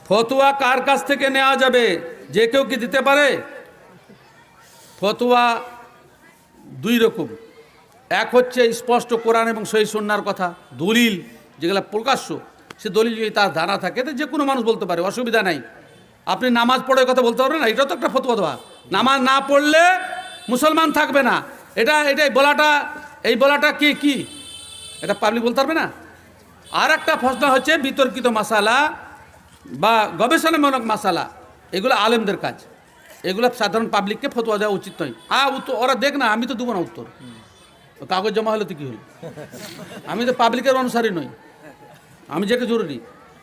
ফতোয়া কার কাছ থেকে নেওয়া যাবে? যে কেউ কি দিতে পারে? ফতোয়া দুই রকম। এক হচ্ছে স্পষ্ট কোরআন এবং সহিহ সুন্নাহর কথা, দলিল যেগুলো প্রকাশ্য, সে দলিল যদি তার জানা থাকে তো যে কোনো মানুষ বলতে পারে, অসুবিধা নাই। আপনি নামাজ পড়ে কথা বলতে পারবেন না, এটাও তো একটা ফতোয়া দেওয়া। নামাজ না পড়লে মুসলমান থাকবে না, এটাই বলাটা, এই বলাটা কি এটা পাবলিক বলতে পারবে না। আর একটা প্রশ্ন হচ্ছে বিতর্কিত মাসালা বা গবেষণামূলক মাসালা, এগুলো আলেমদের কাজ, এগুলো সাধারণ পাবলিককে ফতোয়া দেওয়া উচিত নয়। উত্তর ওরা দেখ না, আমি তো দেবো না উত্তর, কাগজ জমা হলে তো কী হলো, আমি তো পাবলিকের অনুসারী নই, আমি যেটা জরুরি।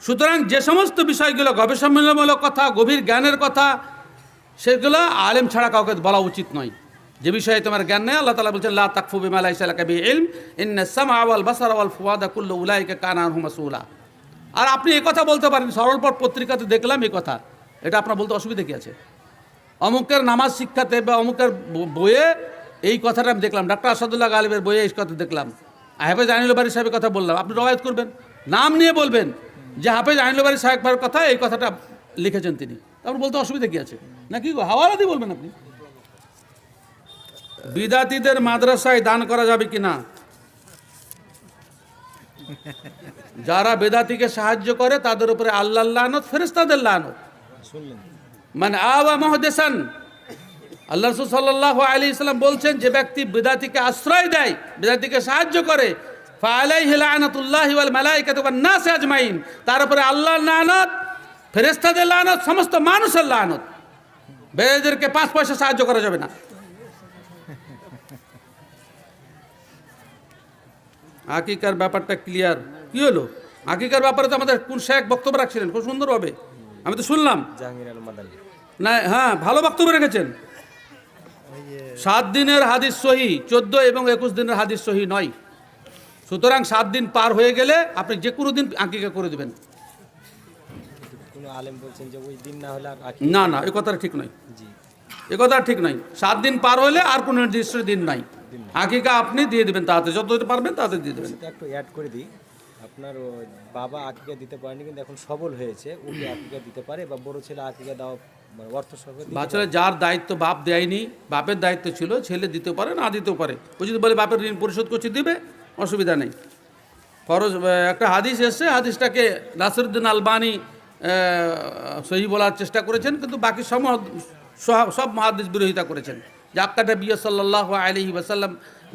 সুতরাং যে সমস্ত বিষয়গুলো গবেষণামূলক কথা, গভীর জ্ঞানের কথা, সেগুলো আলেম ছাড়া কাউকে বলা উচিত নয়। যে বিষয়ে তোমার জ্ঞান নেই, আল্লাহ তাআলা বলছেন লা তাকফু বিমা লাইসা লাকা বিহি ইলম ইন্নাস সামআ ওয়াল বাসারা ওয়াল ফুআদা কুল্লু উলাইকা কানা আনহু মাসউলা। আর আপনি এই কথা বলতে পারেন, সরলপথ পত্রিকাতে দেখলাম এই কথা, এটা আপনার বলতে অসুবিধা কি আছে? অমুকের নামাজ শিক্ষাতে বা অমুকের বইয়ে এই কথাটা আমি দেখলাম, ডাক্তার আসাদুল্লাহ গালিবের বইয়ে এই কথা দেখলাম, হাফেজ আইনুল বারী সাহেবের কথা বললাম, আপনি রওয়ায়াত করবেন, নাম নিয়ে বলবেন যে হাফেজ আইনুল বারী সাহেবের কথা, এই কথাটা লিখেছেন তিনি, আপনার বলতে অসুবিধা কি আছে? নাকি হাওয়ালা দিয়ে বলবেন আপনি। বিদাতীদের মাদ্রাসায় দান করা যাবে কিনা? যারা বেদাতিকে সাহায্য করে তাদের উপরে আল্লাহর লানত, ফেরেশতাদের লানত। মানে আওয়া মুহদিসান, আল্লাহ রাসূল সাল্লাল্লাহু আলাইহি ওয়াসাল্লাম বলছেন, যে ব্যক্তি বেদাতিকে আশ্রয় দেয়, বেদাতিকে সাহায্য করে, ফাআলাইহি লানাতুল্লাহি ওয়াল মালাইকাতি ওয়ান নাস আজমাইন, তার উপরে আল্লাহর লানত, ফেরেশতাদের লানত, সমস্ত মানুষের লানত। বেদাতিদেরকে 5 পয়সা সাহায্য করা যাবে না। আকিকার ব্যাপারটা ক্লিয়ার কি হলো? আকিকার ব্যাপারে তো আমাদের কোন শেখ বক্তব্য রাখছিলেন খুব সুন্দরভাবে, আমি তো শুনলাম না। হ্যাঁ, ভালো বক্তব্য রেখেছেন। 7 দিনের হাদিস সহি, 14 এবং 21 দিনের হাদিস সহি নয়। সুতরাং 7 দিন পার হয়ে গেলে আপনি যে কোনো দিন আকিকা করে দেবেন। না না, এই কথাটা ঠিক নয়, এ কথা ঠিক নয়। 7 দিন পার হলে আর কোনো নির্দিষ্ট দিন নাই, আকিকা আপনি দিয়ে দেবেন, তাতে যত পারবেন তাতে দিয়ে দেবেন। একটু অ্যাড করে দিই, আপনার বাবা আকিকা দিতে পারেনি কিন্তু এখন সবল হয়েছে, উনি আকিকা দিতে পারে, বা বড় ছেলে আকিকা দেওয়া অর্থ সহ বাচ্চারা যার দায়িত্ব বাপ দেয়নি, বাপের দায়িত্ব ছিল, ছেলে দিতে পারে না দিতেও পারে। ও যদি বলে বাপের ঋণ পরিশোধ করছে দিবে, অসুবিধা নেই। ফরজ একটা হাদিস এসছে, হাদিসটাকে নাসিরউদ্দিন আলবানী সহি বলার চেষ্টা করেছেন, কিন্তু বাকি সব মুহাদ্দিস বিরোধিতা করেছেন। যে আক্কাদা নবী সাল্লাল্লাহু আলাইহি ওয়াসাল্লাম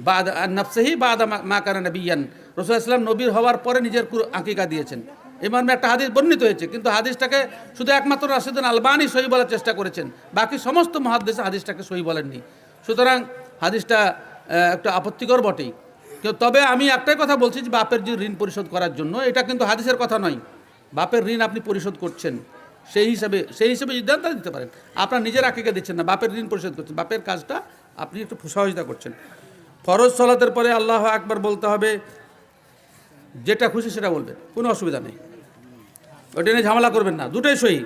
বাদা নাফসিহি বাদা মা কানা নবিয়ান, রাসূল সাল্লাল্লাহু আলাইহি ওয়াসাল্লাম নবীর হওয়ার পরে নিজের আকিকা দিয়েছেন, এই মর্মে একটা হাদিস বর্ণিত হয়েছে। কিন্তু হাদিসটাকে শুধু একমাত্র নাসিরউদ্দিন আলবানী সহি বলার চেষ্টা করেছেন, বাকি সমস্ত মুহাদ্দিস হাদিসটাকে সহি বলেননি। সুতরাং হাদিসটা একটা আপত্তিকর বটেই। তবে আমি একটাই কথা বলছি, যে বাপের যে ঋণ পরিশোধ করার জন্য, এটা কিন্তু হাদিসের কথা নয়। বাপের ঋণ আপনি পরিশোধ করছেন, সেই হিসেবে সিদ্ধান্ত দিতে পারেন। আপনার নিজের আকিকা দিচ্ছেন না, বাপের ঋণ পরিশোধ করছেন, বাপের কাজটা আপনি একটু সহযোগিতা করছেন। ফরজ সালাতের পরে আল্লাহু আকবার বলতে হবে, যেটা খুশি সেটা বলবেন, কোনো অসুবিধা নেই, ওটা নিয়ে ঝামেলা করবেন না, দুটোই সহি।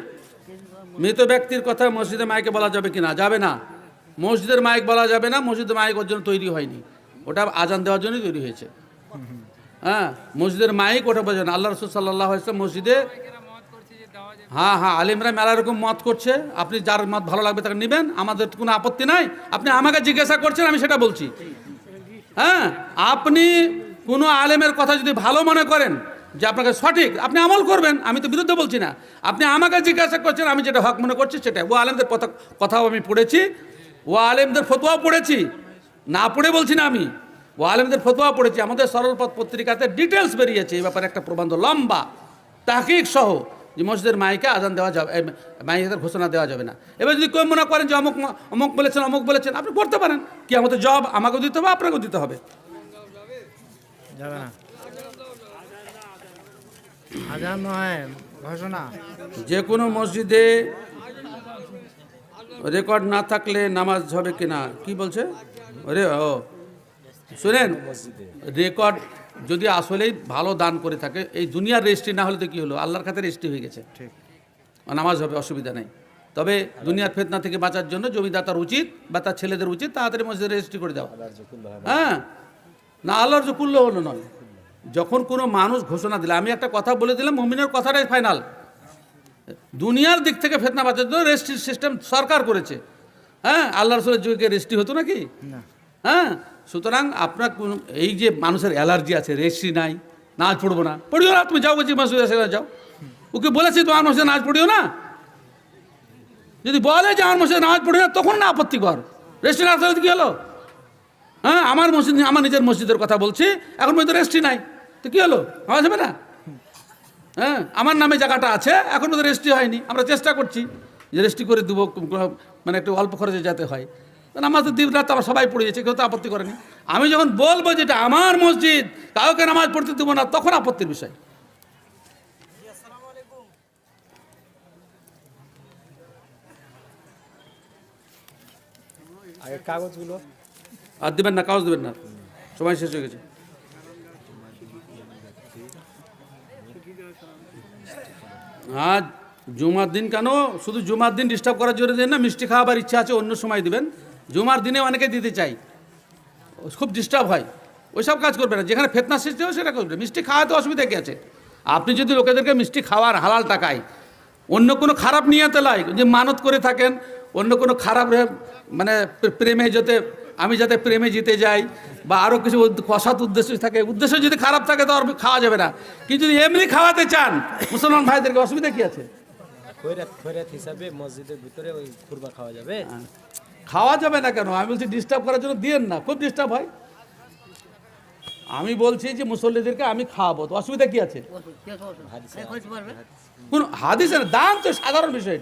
মৃত ব্যক্তির কথা মসজিদে মাইকে বলা যাবে কি না? যাবে না, মসজিদের মাইক বলা যাবে না, মসজিদের মাইক ওর জন্য তৈরি হয়নি, ওটা আজান দেওয়ার জন্যই তৈরি হয়েছে। হ্যাঁ, মসজিদের মাইক ওটা বোঝেন। আল্লাহ রাসূল সাল্লাল্লাহু আলাইহি ওয়াসাল্লাম মসজিদে, হ্যাঁ আলিমরা মেলা রকম মত করছে, আপনি যার মত ভালো লাগবে তাকে নেবেন, আমাদের কোনো আপত্তি নাই। আপনি আমাকে জিজ্ঞাসা করছেন, আমি সেটা বলছি। হ্যাঁ, আপনি কোনো আলেমের কথা যদি ভালো মনে করেন যে আপনাকে সঠিক, আপনি আমল করবেন, আমি তো বিরুদ্ধে বলছি না। আপনি আমাকে জিজ্ঞাসা করছেন, আমি যেটা হক মনে করছি সেটা। ও আলেমদের কথাও আমি পড়েছি, ও আলেমদের ফতোয়াও পড়েছি, না পড়ে বলছি না আমি, ও আলেমদের ফতোয়া পড়েছি। আমাদের সরলপথ পত্রিকাতে ডিটেলস বেরিয়েছে এই ব্যাপারে, একটা প্রবন্ধ লম্বা তাহকিক সহ, যে মসজিদের মাইকে আজান দেওয়া যাবে, মাইকের ঘোষণা দেওয়া যাবে না। এবার যদি কেউ মনে করেন যে অমুক বলেছেন, আপনি করতে পারেন, কি আমাদের জব আমাকেও দিতে হবে, আপনাকেও দিতে হবে। যাবে না, আজান নয় ঘোষণা। যে কোনো মসজিদে রেকর্ড না থাকলে নামাজ হবে কিনা? কি বলছে? শুনেন, রেকর্ড যদি আসলেই ভালো দান করে থাকে, এই দুনিয়ার রেজিস্ট্রি না হলে তো কি হলো, আল্লাহর খাতে রেজিস্ট্রি হয়ে গেছে, নামাজ হবে, অসুবিধা নেই। তবে দুনিয়ার ফিতনা থেকে বাঁচার জন্য জমিদাতার উচিত বা তার ছেলেদের উচিত তাড়াতাড়ি মসজিদে রেজিস্ট্রি করে দেওয়া। হ্যাঁ, না আল্লাহর যে কুল্ল হলো নয়। যখন কোনো মানুষ ঘোষণা দিলে, আমি একটা কথা বলে দিলাম, মুমিনের কথাটাই ফাইনাল। দুনিয়ার দিক থেকে ফেতনা বাঁচার জন্য রেজিস্ট্রি সিস্টেম সরকার করেছে। হ্যাঁ, আল্লাহ রসুলের যুগে রেজিস্ট্রি হতো নাকি? না। হ্যাঁ, সুতরাং আপনার এই যে মানুষের অ্যালার্জি আছে, রেজিস্ট্রি নাই, নাচ পড়বো না, পড়িও না, তুমি যাও বলছি মসজিদে সেখানে যাও। ওকে বলেছি তোমার মসজিদে নাচ পড়িও না, যদি বলে যে আমার মসজিদে নামাজ পড়িও না তখন না আপত্তি কর, রেজিস্ট্রি না থাকলে কী হলো? হ্যাঁ, আমার মসজিদ, আমার নিজের মসজিদের কথা বলছি, এখন পর্যন্ত রেজিস্ট্রি নাই, তো কী হলো? আমার যাবে না? হ্যাঁ, আমার নামে জায়গাটা আছে, এখন তো রেজিস্ট্রি হয়নি, আমরা চেষ্টা করছি যে রেজিস্ট্রি করে দেবো, মানে একটু অল্প খরচে যাতে হয়। নামাজ তো দিন রাত আবার সবাই পড়ে যাচ্ছে, কেউ তো আপত্তি করেনি। আমি যখন বলবো যেটা আমার মসজিদ, কাউকে নামাজ পড়তে দেবো না, তখন আপত্তির বিষয়। আগে কাগজগুলো আর দেবেন না, কাগজ দেবেন না, সময় শেষ হয়ে গেছে। আজ জুমার দিন কেন শুধু জুমার দিন ডিস্টার্ব করার জন্য দেন না, মিষ্টি খাওয়াবার ইচ্ছা আছে অন্য সময় দিবেন, জুমার দিনে অনেকে দিতে চাই, খুব ডিস্টার্ব হয়, ওইসব কাজ করবে না। যেখানে ফেতনা সৃষ্টি হয় সেটা করবে। মিষ্টি খাওয়াতে অসুবিধা কী আছে? আপনি যদি লোকেদেরকে মিষ্টি খাওয়ার হালাল টাকায় অন্য কোনো খারাপ নিয়তে লয়, যে মানত করে থাকেন অন্য কোনো খারাপ মানে প্রেমে যেতে, আমি যাতে প্রেমে জিতে যাই বা আরও কিছু অসৎ উদ্দেশ্য থাকে, উদ্দেশ্য যদি খারাপ থাকে তো আর খাওয়া যাবে না। কিন্তু যদি এমনি খাওয়াতে চান মুসলমান ভাইদেরকে, অসুবিধা কী আছে? খৈরাত হিসাবে মসজিদের ভিতরে ওই খুরমা খাওয়া যাবে? খাওয়া যাবে না কেন? আমি বলছি ডিস্টার্ব করার জন্য দিয়েন না, খুব ডিস্টার্ব হয়। আমি বলছি যে মুসল্লিদেরকে আমি খাওয়াবো, তো অসুবিধা কী আছে? কোন হাদিসের দান তো সাধারণ বিষয়,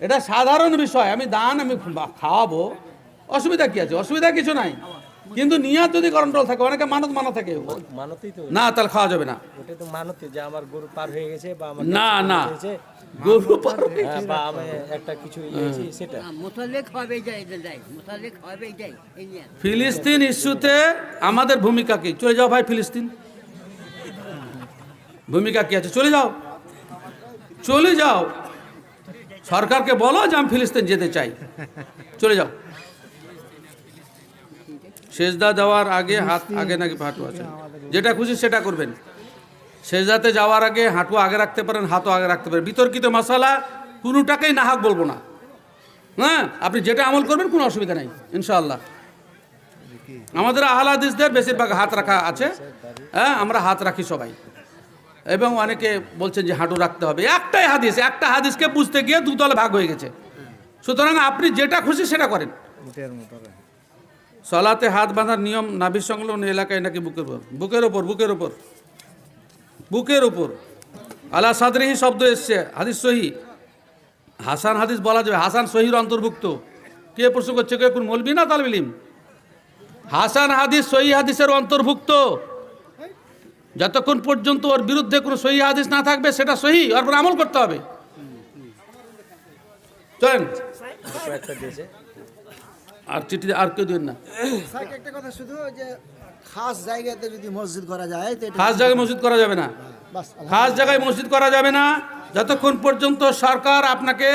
এটা সাধারণ বিষয়। আমি দান, আমি খাওয়াবো, অসুবিধা কী আছে? অসুবিধা কিছু নাই, কিন্তু নিয়াত যদি কন্ট্রোল থাকে, অনেকে মানত থাকে মানতেই তো, না, তাহলে খাওয়া যাবে না। ওটা তো মানতে যে আমার গরু পার হয়ে গেছে বা আমার না না, হয়েছে, গরু পার হয়ে হ্যাঁ, বা আমি একটা কিছু হয়েছি সেটা। ফিলিস্তিন ইস্যুতে আমাদের ভূমিকা কি? চলে যাও ভাই ফিলিস্তিন, ভূমিকা কি আছে? চলে যাও, চলে যাও, সরকারকে বলো যে আমি ফিলিস্তিন যেতে চাই, চলে যাও। সেজদা দেওয়ার আগে হাত আগে নাকি হাঁটু আছে, যেটা খুশি সেটা করবেন। সেজদাতে যাওয়ার আগে হাঁটু আগে রাখতে পারেন, হাতও আগে রাখতে পারেন। বিতর্কিত মশালা কোনোটাকেই না হাক বলবো না। হ্যাঁ, আপনি যেটা আমল করবেন কোনো অসুবিধা নাই ইনশাআল্লাহ। আমাদের আহলে হাদিসদের বেশিরভাগ হাত রাখা আছে, হ্যাঁ, আমরা হাত রাখি সবাই। এবং অনেকে বলছেন যে হাঁটু রাখতে হবে, একটাই হাদিস, একটা হাদিসকে বুঝতে গিয়ে দুদলে ভাগ হয়ে গেছে। সুতরাং আপনি যেটা খুশি সেটা করেন। সলাতে হাত বাঁধার নিয়ম নাভির সংলগ্ন এলাকায় নাকি বুকের উপর? বুকের ওপর, বুকের ওপর, বুকের ওপর। আলা সাদরিহি শব্দ এসছে, হাদিস সহি। হাসান হাদিস বলা যাবে, হাসান সহির অন্তর্ভুক্ত। কে প্রশ্ন করছে? কে কোন মৌলবি না তালেব ইলম? হাসান হাদিস সহি হাদিসের অন্তর্ভুক্ত। যতক্ষণ পর্যন্ত ওর বিরুদ্ধে কোনো সহি হাদিস না থাকবে সেটা সহি, ওর উপর আমল করতে হবে। চলেন, একটা দিয়েছে আর চিঠি আর কেউ দেবেন না। একটা কথা শুধু যে খাস জায়গাতে যদি মসজিদ করা যায় তো খাস জায়গায় মসজিদ করা যাবে না, খাস জায়গায় মসজিদ করা যাবে না যতক্ষণ পর্যন্ত সরকার আপনাকে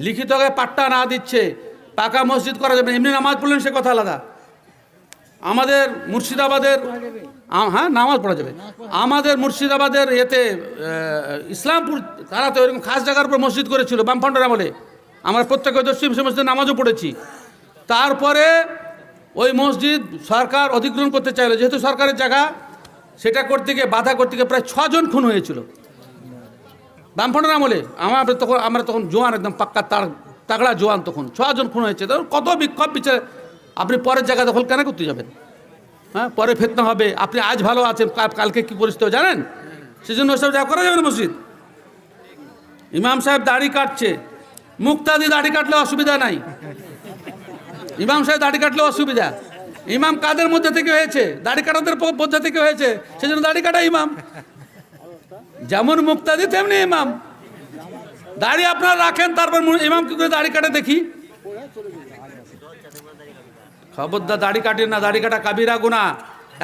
লিখিত পাট্টা না দিচ্ছে। পাকা মসজিদ করা যাবে না। এমনি নামাজ পড়লেন সে কথা আলাদা। আমাদের মুর্শিদাবাদের, হ্যাঁ নামাজ পড়া যাবে, আমাদের মুর্শিদাবাদের এতে ইসলামপুর তারা তো এরকম খাস জায়গার উপর মসজিদ করেছিল বামফ্রন্টের আমলে। আমরা প্রত্যক্ষদর্শী সে মসজিদে নামাজও পড়েছি। তারপরে ওই মসজিদ সরকার অধিগ্রহণ করতে চাইলো, যেহেতু সরকারের জায়গা, সেটা করতে গিয়ে বাধা করতে গিয়ে প্রায় 6 জন খুন হয়েছিল বামফ্রন্টের আমলে। আমরা তখন জোয়ান, একদম পাক্কা তাগড়া জোয়ান, তখন 6 জন খুন হয়েছে। তখন কত বিক্ষোভ বিচার, আপনি পরের জায়গা দখল কেন করতে যাবেন? হ্যাঁ, পরে ফেতনা হবে। আপনি আজ ভালো আছেন, কালকে কী পরিস্থিতি জানেন? সেজন্য ওসব জায়গা করা যাবে না মসজিদ। ইমাম সাহেব দাড়ি কাটছে, মুক্তাদি দাড়ি কাটলে অসুবিধা নাই, ইমাম সাহেব দাড়ি কাটলে অসুবিধা। ইমাম কাদের মধ্যে থেকে হয়েছে? দাড়ি কাটাদের মধ্যে থেকে হয়েছে, সেজন্য দাড়ি কাটা ইমাম। যেমন মুক্তাদি তেমনি ইমাম। দাড়ি আপনারা রাখেন, তারপর ইমাম কি করে দাড়ি কাটে দেখি? খবরদার দাড়ি কাটেন না, দাড়ি কাটা কাবিরা গুনাহ।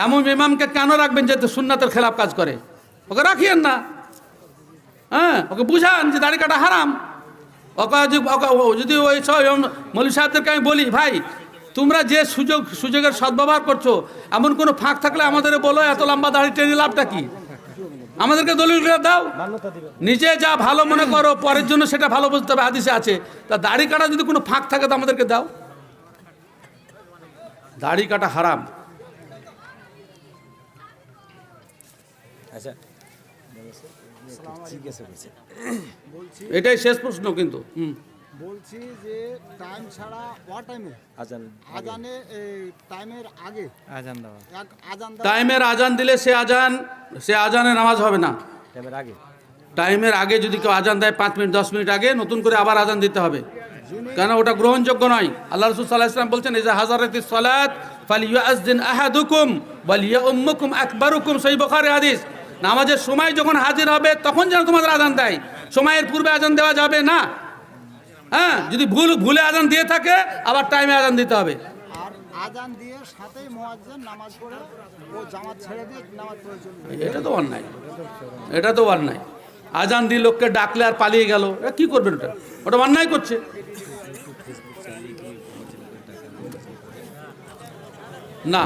এমন ইমামকে কেন রাখবেন যে সুন্নাতের খেলাফ কাজ করে? ওকে রাখিয়েন না। হ্যাঁ, ওকে বুঝান যে দাড়ি কাটা হারাম। যদি ওই সব মৌলভী সাহেবদেরকে আমি বলি, ভাই তোমরা যে সুযোগের সদ্ব্যবহার করছো, এমন কোনো ফাঁক থাকলে আমাদের বলো, এত লম্বা দাড়ি টেনে লাভটা কি? আমাদেরকে দলিলগুলো দাও। মান্যতা দিবে। নিজে যা ভালো মনে করো পরের জন্য সেটা ভালো বুঝতে হবে, হাদিসে আছে। তা দাড়ি কাটা যদি কোনো ফাঁক থাকে তো আমাদেরকে দাও। দাড়ি কাটা হারাম। আচ্ছা ঠিক আছে বলছে। এটাই শেষ প্রশ্ন কিন্তু। বলছি যে টাইম ছাড়া ওয়া টাইমে আজান আজানে টাইমের আগে আজান দেওয়া। এক আজান দেওয়া টাইমের আজান দিলে সে আজানে নামাজ হবে না। টাইমের আগে টাইমের আগে যদি কেউ আজান দেয় 5 মিনিট 10 মিনিট আগে নতুন করে আবার আজান দিতে হবে, কেন ওটা গ্রহণযোগ্য নয়। আল্লাহ রাসূল সাল্লাল্লাহু আলাইহি ওয়াসাল্লাম বলছেন ইজা হাযারাতিস সালাত ফালিয়ুআযযিন আহাদুকুম ওয়ালিয়াউম্মুকুম আকবারুকুম, সহিহ বুখারী হাদিস। নামাজের সময় যখন হাজির হবে তখন যেন তোমাদের আজান দেয়, সময়ের পূর্বে আজান দেওয়া যাবে না। হ্যাঁ, যদি ভুলে আজান দিয়ে থাকে আবার টাইমে আজান দিতে হবে। আর আজান দিয়ে সাথেই মুয়াজ্জিন নামাজ পড়ে ও জামাত ছেড়ে দিয়ে নামাজ পড়ে চলে যায়। এটা তো অন্যায়, এটা তো অন্যায়। আজান দিয়ে লোককে ডাকলে আর পালিয়ে গেল, এটা কি করবেন? ওটা অন্যায় করছে। না,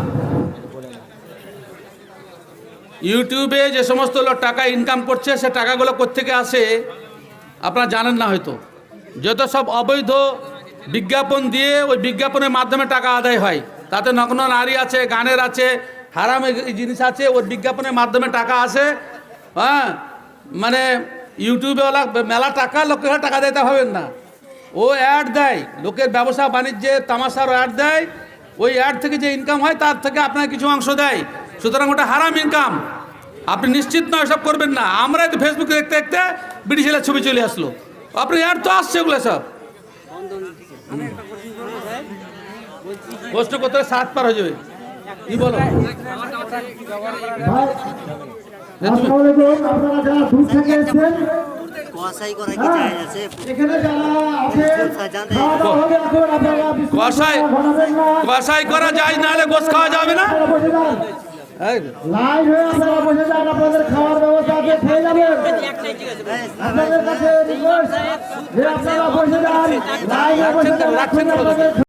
ইউটিউবে যে সমস্ত লোক টাকা ইনকাম করছে সে টাকাগুলো কোত্থেকে আসে আপনারা জানেন না হয়তো। যত সব অবৈধ বিজ্ঞাপন দিয়ে ওই বিজ্ঞাপনের মাধ্যমে টাকা আদায় হয়, তাতে নগ্ন নারী আছে, গানের আছে, হারাম জিনিস আছে, ওর বিজ্ঞাপনের মাধ্যমে টাকা আসে। হ্যাঁ, মানে ইউটিউবেওয়ালা মেলা টাকা লোকেরা টাকা দিতে হবেন না, ও অ্যাড দেয়, লোকের ব্যবসা বাণিজ্যে তামাশার অ্যাড দেয়, ওই অ্যাড থেকে যে ইনকাম হয় তার থেকে আপনার কিছু অংশ দেয়, সুতরাং ওটা হারাম ইনকাম। আপনি নিশ্চিত নয় সব করবেন না। আমরা তো ফেসবুকে দেখতে দেখতে বিড়ি ছেলের ছবি চলে আসলো, আপনি অ্যাড তো আসছে ওগুলো সব। প্রশ্ন করতে 7 পার হয়ে যাবে, কি বলো? আপনারা যারা দূর থেকে এসেছেন কুয়াশাই করা কি যায় আছে? এখানে যারা আছেন খাওয়া দাওয়া হবে এখন, আপনারা কুয়াশায় কুয়াশায় করা যায়, না হলে গোস খাওয়া যাবে না। বসে যান, লাইন হয়ে আপনারা বসে যান, আপনাদের খাওয়ার ব্যবস্থা আছে, খেয়ে যাবেন। আপনাদের কাছে রিকোয়েস্ট যে আপনারা বসে যান, লাইনে বসে যান,